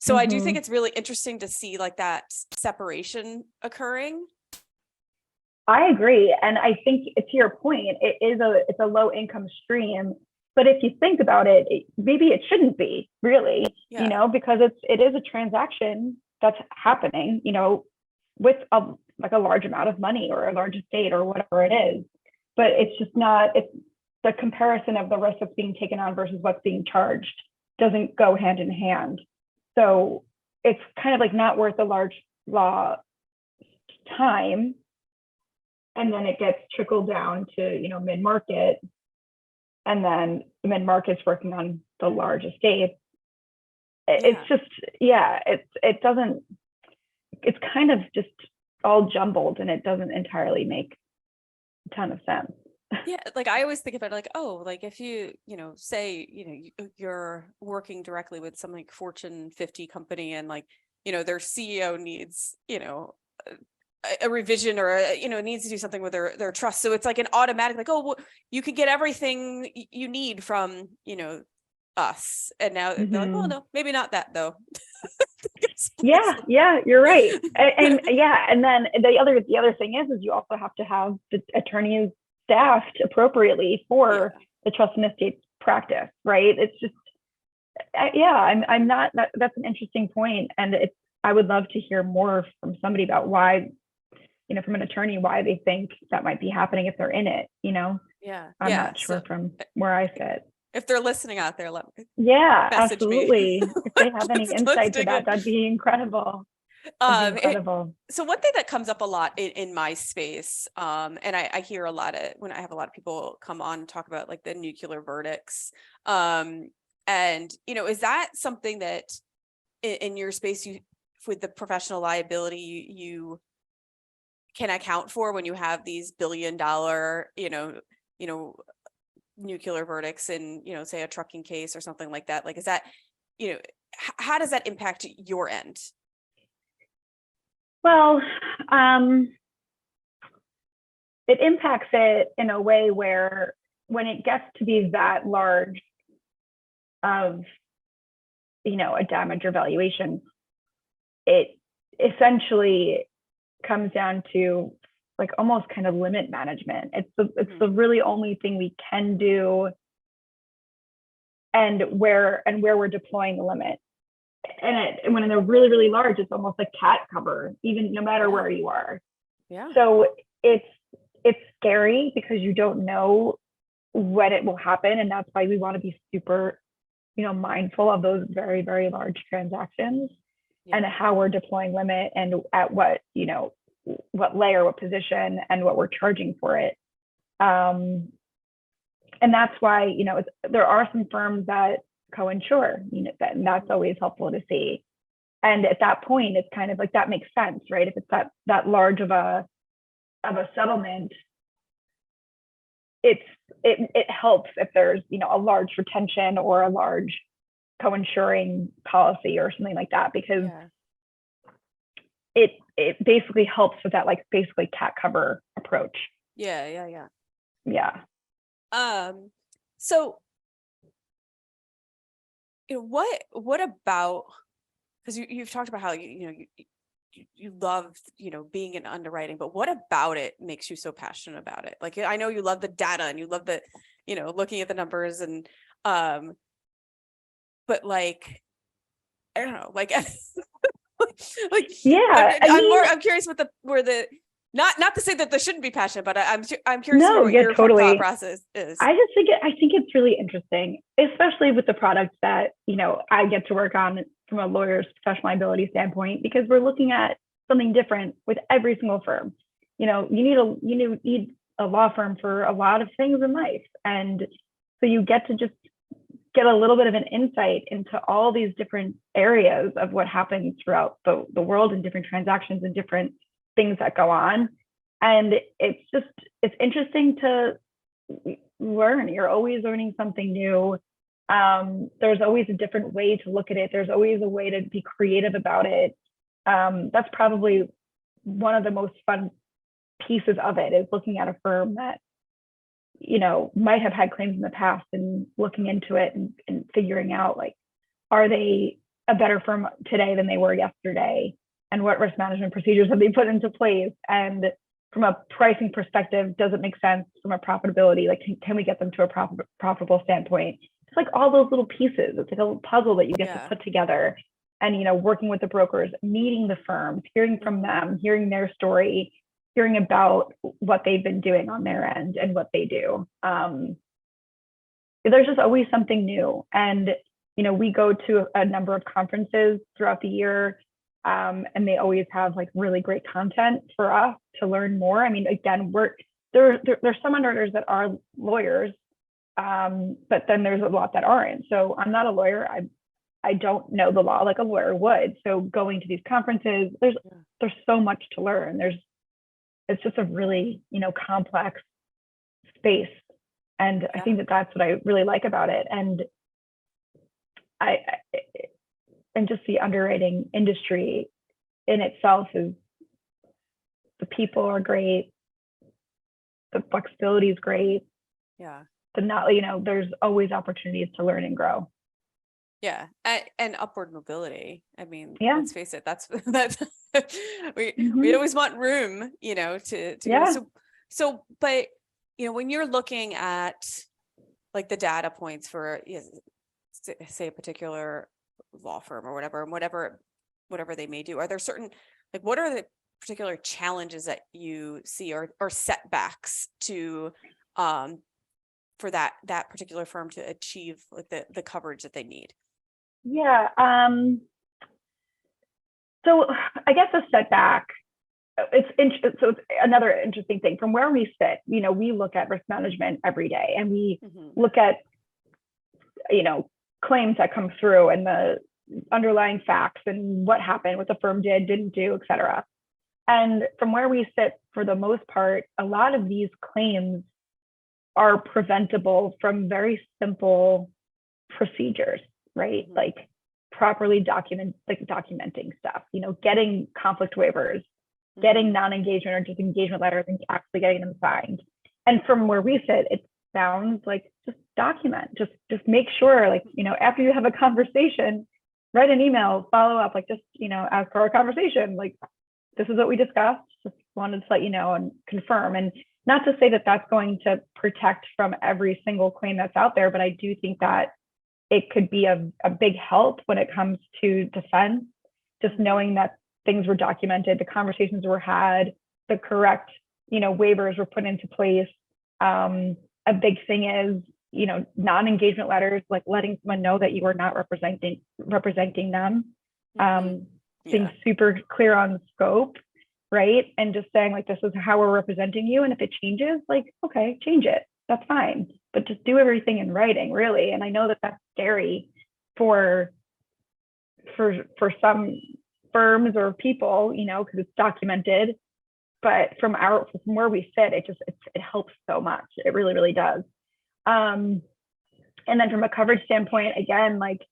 So I do think it's really interesting to see that separation occurring. I agree. And I think, to your point, it's a low income stream. But if you think about it, maybe it shouldn't be really, because it is a transaction that's happening, with a large amount of money or a large estate or whatever it is. But it's just not, it's the comparison of the risk that's being taken on versus what's being charged doesn't go hand in hand. So it's kind of like not worth the large law time. And then it gets trickled down to, mid-market. And then the mid-market's working on the large estate. It's just, it doesn't, it's kind of just all jumbled, and it doesn't entirely make a ton of sense. Yeah, like I always think about it like, oh, like if you, say, you're working directly with some like Fortune 50 company, and like, their CEO needs, a revision, or needs to do something with their trust. So it's like an automatic, like, oh, well, you can get everything you need from, us. And now they're like, oh no, maybe not that though. Yeah, you're right. And then the other thing is you also have to have the attorneys staffed appropriately for the trust and estate practice, right? It's just, I'm not, that's an interesting point. And I would love to hear more from somebody about why, from an attorney, why they think that might be happening if they're in it, I'm not sure from where I sit. If they're listening out there, let me absolutely. If they have any insight to that, that'd be incredible. So one thing that comes up a lot in my space, and I hear a lot when I have a lot of people come on and talk about like the nuclear verdicts, and is that something that in your space, with the professional liability, you can account for when you have these $1 billion, nuclear verdicts in, say a trucking case or something like that? Like, is that, how does that impact your end? Well, it impacts it in a way where when it gets to be that large of, a damage or valuation, it essentially comes down to like almost kind of limit management. It's the really only thing we can do, and where we're deploying the limit. And when they're really, really large, it's almost like cat cover, even no matter where you are. Yeah. So it's scary because you don't know when it will happen. And that's why we want to be super, mindful of those very, very large transactions and how we're deploying limit and at what, what layer, what position, and what we're charging for it. And that's why, there are some firms that co-insure, and that's always helpful to see. And at that point, it's kind of like, that makes sense, right? If it's that large of a settlement, it helps if there's, a large retention or a large co-insuring policy or something like that, because it basically helps with that, like basically cat cover approach. Yeah. So, what about, because you've talked about how you love being in underwriting, but what about it makes you so passionate about it? Like, I know you love the data and you love the looking at the numbers, and but like, I don't know, like I'm curious what not to say that there shouldn't be passionate, but I'm curious what your thought process is. I think it's really interesting, especially with the products that, I get to work on from a lawyer's professional liability standpoint, because we're looking at something different with every single firm. You need a law firm for a lot of things in life. And so you get to just get a little bit of an insight into all these different areas of what happens throughout the world, and different transactions and different things that go on. And it's interesting to learn. You're always learning something new. There's always a different way to look at it. There's always a way to be creative about it. That's probably one of the most fun pieces of it, is looking at a firm that, might have had claims in the past, and looking into it and figuring out, like, are they a better firm today than they were yesterday? And what risk management procedures have they put into place? And from a pricing perspective, does it make sense from a profitability? Like, can we get them to a profitable standpoint? It's like all those little pieces. It's like a little puzzle that you get to put together. And, you know, working with the brokers, meeting the firms, hearing from them, hearing their story, hearing about what they've been doing on their end and what they do. There's just always something new. And, you know, we go to a number of conferences throughout the year, and they always have like really great content for us to learn more. I mean, again, there's some underwriters that are lawyers, but then there's a lot that aren't. So I'm not a lawyer. I don't know the law like a lawyer would. So going to these conferences, there's so much to learn. It's just a really, you know, complex space. And I think that that's what I really like about it. And and just the underwriting industry in itself is, the people are great. The flexibility is great. Yeah. You know, there's always opportunities to learn and grow. Yeah. And upward mobility. I mean, Yeah. let's face it, that's we always want room, you know, to go. So, but, you know, when you're looking at like the data points for, say, a particular law firm or whatever they may do, are there certain, like, what are the particular challenges that you see or setbacks to, for that particular firm to achieve like the coverage that they need? Yeah. So I guess a setback, so it's another interesting thing from where we sit. You know, we look at risk management every day, and we look at, you know, claims that come through and the underlying facts and what happened, what the firm did, didn't do, et cetera. And from where we sit, for the most part, a lot of these claims are preventable from very simple procedures, right? Like properly documenting stuff, you know, getting conflict waivers, getting non-engagement or disengagement letters and actually getting them signed. And from where we sit, it sounds like just document, just make sure, like, you know, after you have a conversation, write an email, follow up, like, just, you know, as per our conversation, like, this is what we discussed, just wanted to let you know and confirm. And not to say that that's going to protect from every single claim that's out there, but I do think that it could be a big help when it comes to defense, just knowing that things were documented, the conversations were had, the correct, you know, waivers were put into place. A big thing is, you know, non-engagement letters, like letting someone know that you are not representing them, being super clear on the scope, right? And just saying, like, this is how we're representing you. And if it changes, like, okay, change it. That's fine. But just do everything in writing, really. And I know that that's scary for some firms or people, you know, because it's documented. But from where we sit, it helps so much. It really, really does. And then from a coverage standpoint, again, like,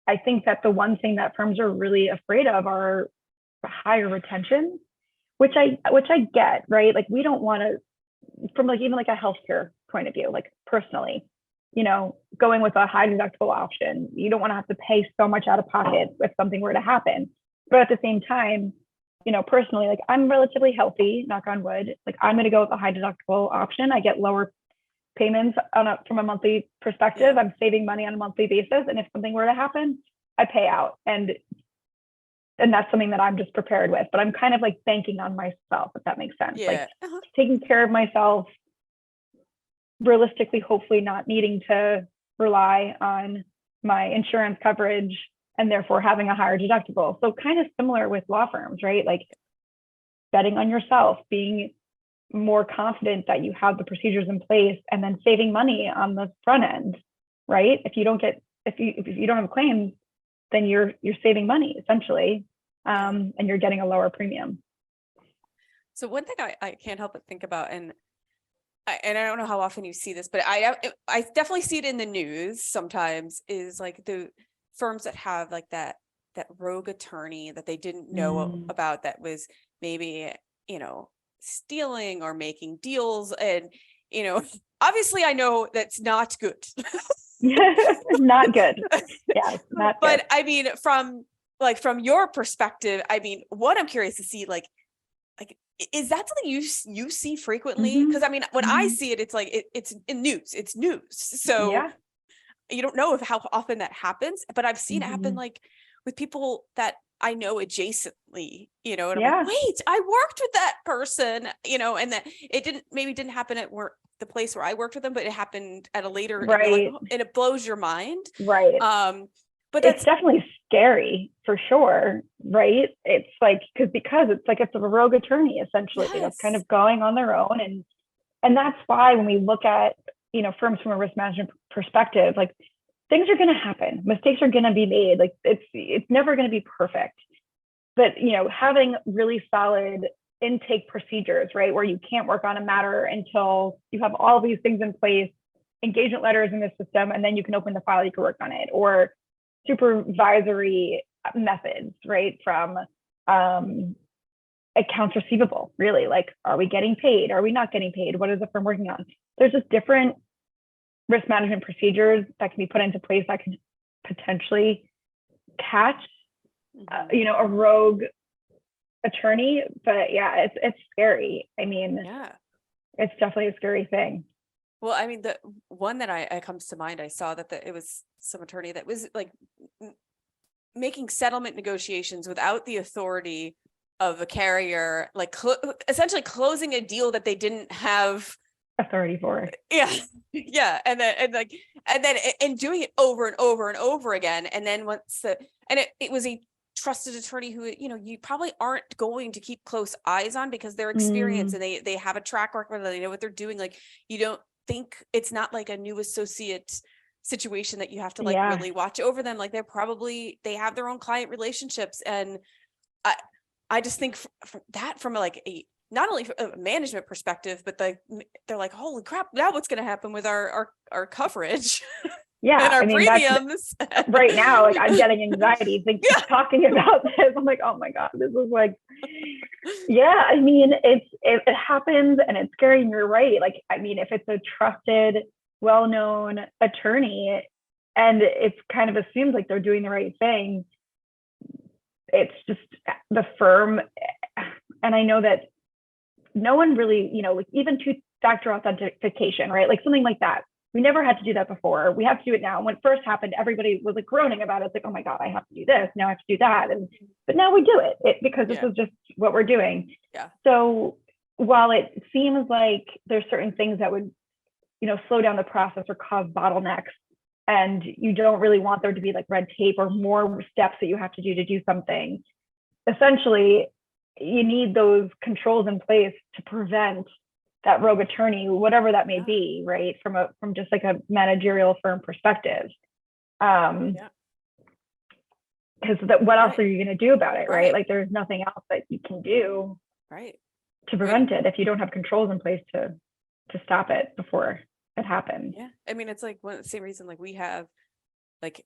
I think that the one thing that firms are really afraid of are higher retention, which I get, right? Like, we don't want to, from like even like a healthcare point of view, like personally, you know, going with a high deductible option, you don't want to have to pay so much out of pocket if something were to happen. But at the same time, you know, personally, like, I'm relatively healthy, knock on wood. Like, I'm going to go with a high deductible option. I get lower payments from a monthly perspective. I'm saving money on a monthly basis. And if something were to happen, I pay out. And that's something that I'm just prepared with, but I'm kind of like banking on myself, if that makes sense. Like, taking care of myself, realistically, hopefully not needing to rely on my insurance coverage and therefore having a higher deductible. So kind of similar with law firms, right? Like, betting on yourself, being more confident that you have the procedures in place, and then saving money on the front end, right? If you don't have claims, then you're saving money essentially, and you're getting a lower premium. So one thing I can't help but think about, and I don't know how often you see this, but I definitely see it in the news sometimes, is like the firms that have like that rogue attorney that they didn't know about, that was maybe, you know, stealing or making deals. And, you know, obviously I know that's not good. Not good. Yeah, not but good. I mean, from your perspective, I mean, what I'm curious to see, like is that something you see frequently? Mhm. Because I mean, when I Mhm. see it, it's like it's in news. It's news. So Yeah. you don't know how often that happens, but I've seen it happen Mhm. like with people that I know adjacently, and I'm like, Yeah. wait, I worked with that person, and that it didn't happen at work, the place where I worked with them, but it happened at a later, and you're like, Right. oh, and it blows your mind. Right. But It's that's definitely scary for sure, right? It's like because it's like it's a rogue attorney essentially that's kind yes, of going on their own, and that's why when we look at firms from a risk management perspective, like things are going to happen, mistakes are going to be made, like it's never going to be perfect, but having really solid intake procedures, right, where you can't work on a matter until you have all these things in place, engagement letters in the system, and then you can open the file, you can work on it, or supervisory methods, right, from accounts receivable, really, like, are we getting paid, are we not getting paid, what is the firm working on? There's just different risk management procedures that can be put into place that can potentially catch a rogue attorney. But yeah, it's scary. I mean, yeah. it's definitely a scary thing. Well, I mean, the one that I comes to mind, I saw that it was some attorney that was like making settlement negotiations without the authority of a carrier, like essentially closing a deal that they didn't have Authority for. yeah yeah, and then doing it over and over and over again, and then it was a trusted attorney who you probably aren't going to keep close eyes on because they're experienced and they have a track record, they know what they're doing, like you don't think, it's not like a new associate situation that you have to like Yeah. really watch over them, like they have their own client relationships, and I just think from like a not only a management perspective, but they're like, holy crap, now what's going to happen with our coverage Yeah, and our I mean, that's premiums? right now, like I'm getting anxiety Yeah. talking about this. I'm like, oh my God, this is like, yeah, I mean, it happens and it's scary, and you're right. Like, I mean, if it's a trusted, well-known attorney and it's kind of assumed like they're doing the right thing, it's just the firm. And I know that no one really, like even two-factor authentication, right? Like something like that. We never had to do that before. We have to do it now. When it first happened, everybody was like groaning about it. It's like, oh my God, I have to do this. Now I have to do that. But now we do it because this is just what we're doing. Yeah. So while it seems like there's certain things that would, slow down the process or cause bottlenecks, and you don't really want there to be like red tape or more steps that you have to do something, essentially, you need those controls in place to prevent that rogue attorney, whatever that may be, right? From just like a managerial firm perspective. Because what else are you going to do about it, right? Like there's nothing else that you can do to prevent it if you don't have controls in place to stop it before it happens. Yeah. I mean, it's like the same reason, like we have, like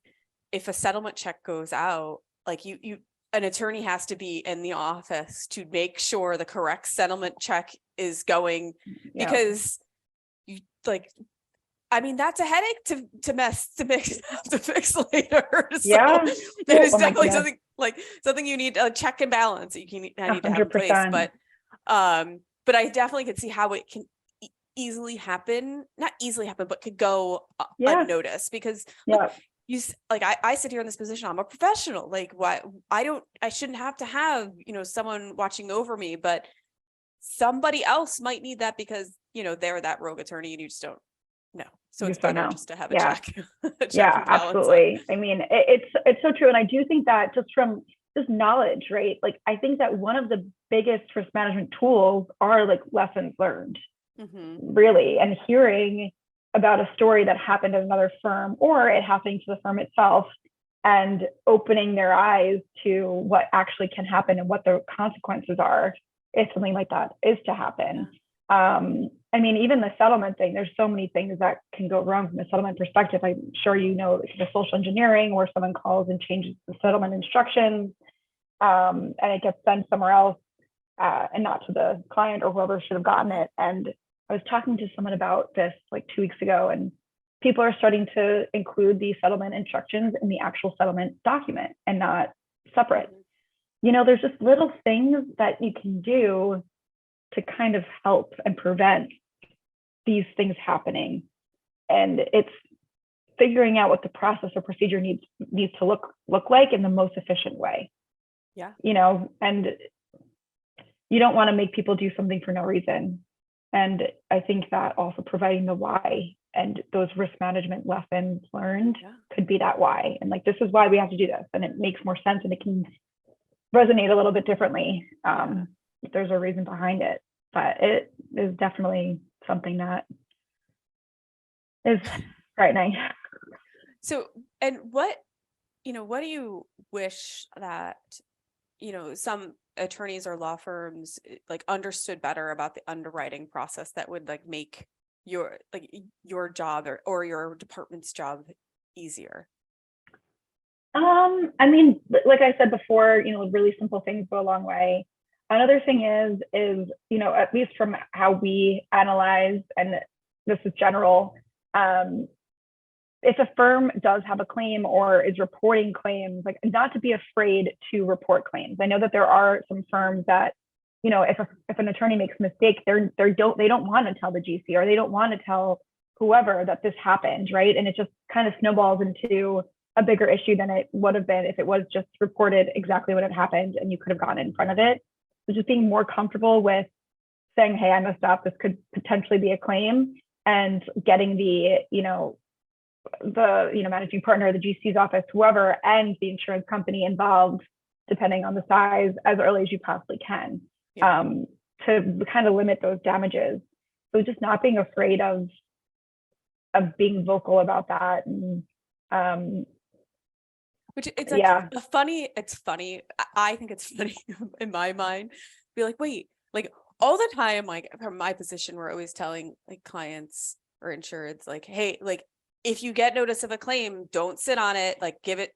if a settlement check goes out, like an attorney has to be in the office to make sure the correct settlement check is going, because you like, I mean, that's a headache to fix later. So it is definitely something you need a check and balance that you need to have in place. But I definitely could see how it can not easily happen, but could go unnoticed, because I sit here in this position, I'm a professional, like why I shouldn't have to have someone watching over me, but somebody else might need that because they're that rogue attorney and you just don't know. So it's better just to have a check. Absolutely. I mean, it's so true. And I do think that just from just knowledge, right? Like I think that one of the biggest risk management tools are like lessons learned, really, and hearing about a story that happened at another firm or it happening to the firm itself, and opening their eyes to what actually can happen and what the consequences are if something like that is to happen. I mean, even the settlement thing, there's so many things that can go wrong from a settlement perspective. I'm sure the social engineering where someone calls and changes the settlement instructions, and it gets sent somewhere else and not to the client or whoever should have gotten it. And I was talking to someone about this like 2 weeks ago, and people are starting to include the settlement instructions in the actual settlement document and not separate. There's just little things that you can do to kind of help and prevent these things happening. And it's figuring out what the process or procedure needs to look like in the most efficient way. Yeah. And you don't want to make people do something for no reason. And I think that also providing the why and those risk management lessons learned could be that why. And like, this is why we have to do this. And it makes more sense and it can resonate a little bit differently. If there's a reason behind it, but it is definitely something that is frightening. So, and what do you wish that, some attorneys or law firms like understood better about the underwriting process that would like make your job or your department's job easier? I mean, like I said before, really simple things go a long way. Another thing is, at least from how we analyze, and this is general, if a firm does have a claim or is reporting claims, like not to be afraid to report claims. I know that there are some firms that, if an attorney makes a mistake, they don't want to tell the GC or they don't want to tell whoever that this happened, right? And it just kind of snowballs into a bigger issue than it would have been if it was just reported exactly what had happened and you could have gotten in front of it. So just being more comfortable with saying, hey, I messed up, this could potentially be a claim, and getting the managing partner, the GC's office, whoever, and the insurance company involved, depending on the size, as early as you possibly can, to kind of limit those damages. So just not being afraid of being vocal about that. And which it's like it's funny. I think it's funny in my mind. Be like, wait, like all the time, like from my position, we're always telling like clients or insureds, like, hey, like if you get notice of a claim, don't sit on it, like give it,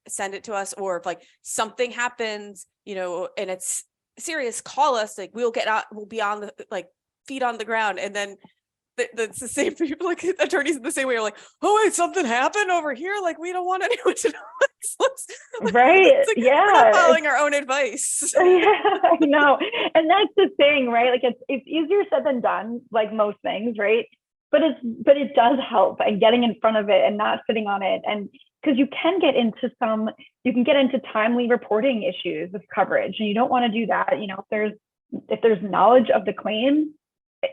send it to us. Or if like something happens, and it's serious, call us, like we'll be on the like feet on the ground. And then that's the same people, like attorneys in the same way are like, oh wait, something happened over here, like we don't want anyone to know. Right. Like, yeah, we're not following our own advice. Yeah, I know. And that's the thing, right? Like it's easier said than done, like most things, right? But it does help, and getting in front of it and not sitting on it. And because you can get into timely reporting issues with coverage, and you don't want to do that. If there's knowledge of the claim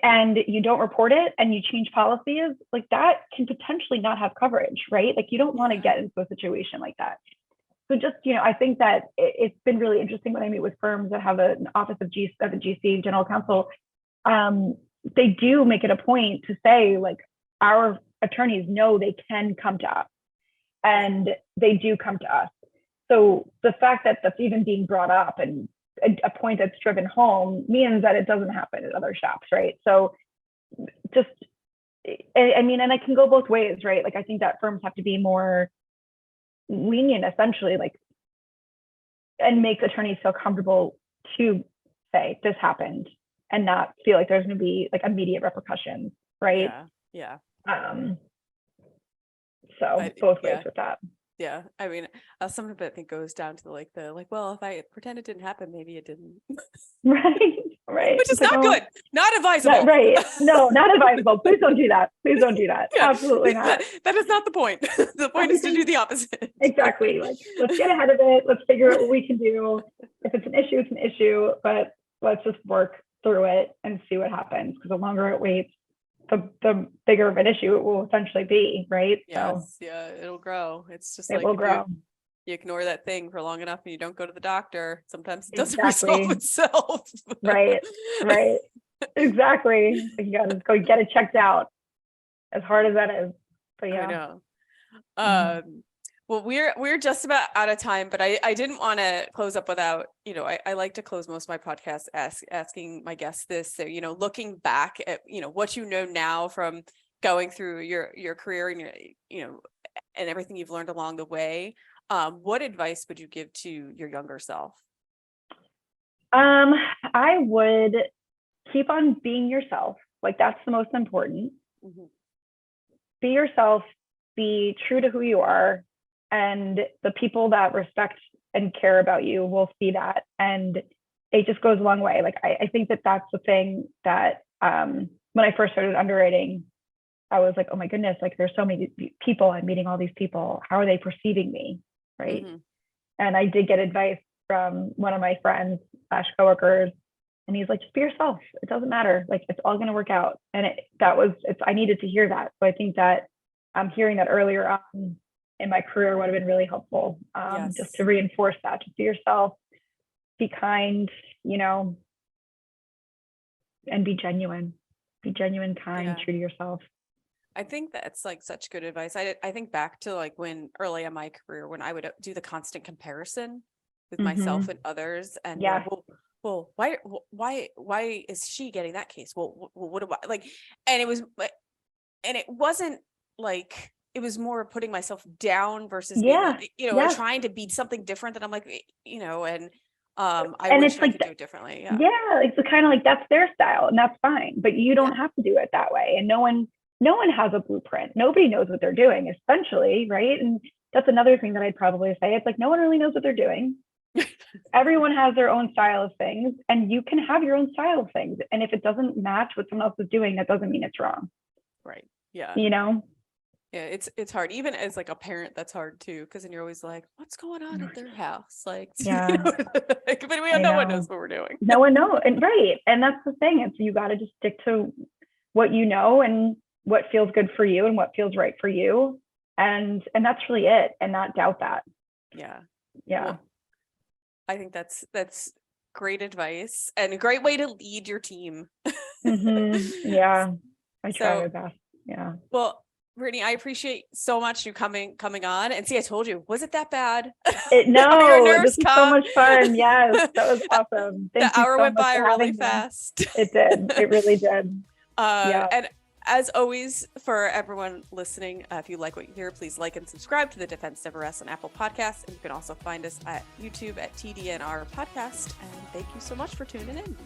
and you don't report it and you change policies, like that can potentially not have coverage, right? Like you don't want to get into a situation like that. So just, I think that it's been really interesting when I meet with firms that have an office of a GC, general counsel. They do make it a point to say, like, our attorneys know they can come to us, and they do come to us. So the fact that that's even being brought up and a point that's driven home means that it doesn't happen at other shops, right? So just, I mean, and I can go both ways, right? Like, I think that firms have to be more lenient, essentially, like, and make attorneys feel comfortable to say this happened and not feel like there's going to be like immediate repercussions, right? Yeah. So both ways with that. Yeah, I mean, some of it I think goes down to well, if I pretend it didn't happen, maybe it didn't. Right. Which is not good, not advisable. Right. No, not advisable. Please don't do that. Yeah, absolutely not. That is not the point. The point is to do the opposite. Exactly. Like, let's get ahead of it. Let's figure out what we can do. If it's an issue, it's an issue, but let's just work through it and see what happens. Because the longer it waits, the bigger of an issue it will essentially be, right? Yes, yeah, it'll grow. It's just it will grow. You ignore that thing for long enough and you don't go to the doctor, sometimes it doesn't resolve itself. Right. Exactly. You gotta go get it checked out, as hard as that is. But yeah. I know. Well, we're just about out of time, but I didn't want to close up without, I like to close most of my podcasts asking my guests this. So, looking back at, what you know now from going through your career and and everything you've learned along the way, what advice would you give to your younger self? I would keep on being yourself. Like, that's the most important. Mm-hmm. Be yourself, be true to who you are. And the people that respect and care about you will see that. And it just goes a long way. Like, I think that that's the thing that, when I first started underwriting, I was like, oh my goodness, like there's so many people, I'm meeting all these people. How are they perceiving me? Right. And I did get advice from one of my friends / coworkers, and he's like, just be yourself. It doesn't matter. Like, it's all going to work out. And I needed to hear that. So I think that hearing that earlier on in my career would have been really helpful. Just to reinforce that, just be yourself, be kind, and be genuine, kind, true to yourself. I think that's like such good advice. I think back to like when early in my career, when I would do the constant comparison with myself and others, and well, why is she getting that case? Well, what do I like? And it wasn't like, it was more putting myself down versus being like, trying to be something different that I'm like, and I wish I could do it differently. It's kind of like, that's their style and that's fine, but you don't have to do it that way. And no one has a blueprint. Nobody knows what they're doing, essentially, right? And that's another thing that I'd probably say. It's like, no one really knows what they're doing. Everyone has their own style of things, and you can have your own style of things. And if it doesn't match what someone else is doing, that doesn't mean it's wrong. Right. Yeah. Yeah, it's hard. Even as like a parent, that's hard too, because then you're always like, what's going on at their house? Like, but no one knows what we're doing. No one knows. And right. And that's the thing. It's, you got to just stick to what you know and what feels good for you and what feels right for you. And that's really it. And not doubt that. Yeah. Well, I think that's great advice and a great way to lead your team. Yeah. I try my best. Yeah. Well, Brittany, I appreciate so much you coming on. And see, I told you, was it that bad? No, this was so much fun. Yes, that was awesome. The hour went by really fast. It did. It really did. And as always, for everyone listening, if you like what you hear, please like and subscribe to the Defense Never Rests on Apple Podcasts. And you can also find us at YouTube at TDNR Podcast. And thank you so much for tuning in.